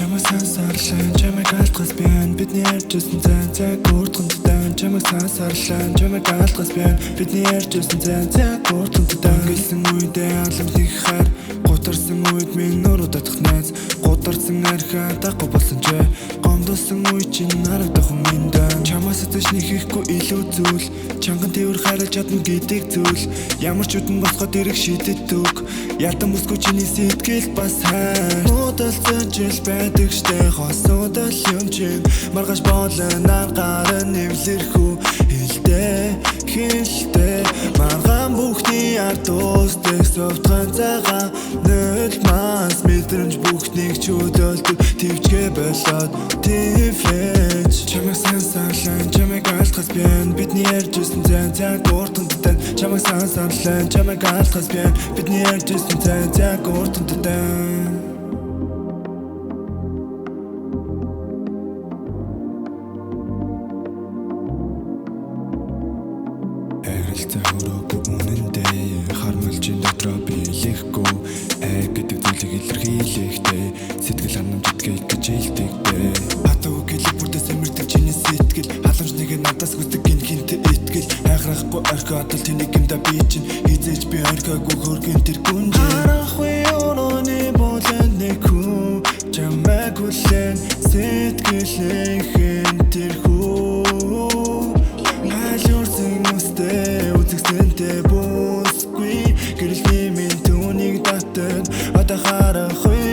Чамайг сансарлаа чамайг алдгаас байна бидний ярьжсэн цай гурдганттай чамайг сансарлаа чамайг алдгаас байна бидний ярьжсэн цай гурдганттай гэлсэн үедээ аламтны хайр гутарсан үед минь нуруу татах найз гутарсан архиа дахгүй болсон ч гомдсон үе чинь харагдах минь чамаас өдөж нэхэхгүй илүү зүйл чанган тэрвэр хайрлаж чадна гэдэг зүйл ямар ч үдэн босгоод ирэх шидэт үг ядан бүсгүй чиний сэтгэл бас хайр муудалцсан жил байдаг штэ хосуудал юм чинь маргаш болонаар гарын нэвлэрхүү хэлтэй маргаан бүхний ард уусдаг совтхан цагаан нөл мас мэдрэмж бүхнийг чөлөөлдөг твчгээ болоод твлэж чамайг сансарлаа чамайг алдгаас байна бидний ярьжсэн цай гурдганттай чамайг сансарлаа чамайг алдгаас байна бидний ярьжсэн цай гурдганттай Харилцаа өрөөгүй үнэндээ хармалжин дотроо биелэхгүй гэдэг зүйлийг илэрхийлэхтэй сэтгэл ханамж итгээд гэж хэлдэгтэй хатуу гэлэг бүрдээс амирдаг чиний сэтгэл халамж нэг надаас хүсдэг гинхинтэй итгэл хайхрахгүй орхио адал тэнийг юмда би чинь хизээж би орхиогүй хөргөн тэр гүнж харахгүй өрөөний болон нэг хүн чамайг хүлээн сэтгэлийнхэн тэр үзэгсэнтэй бүсгүй гэрэлний минь түүнийг татад одоо харахгүй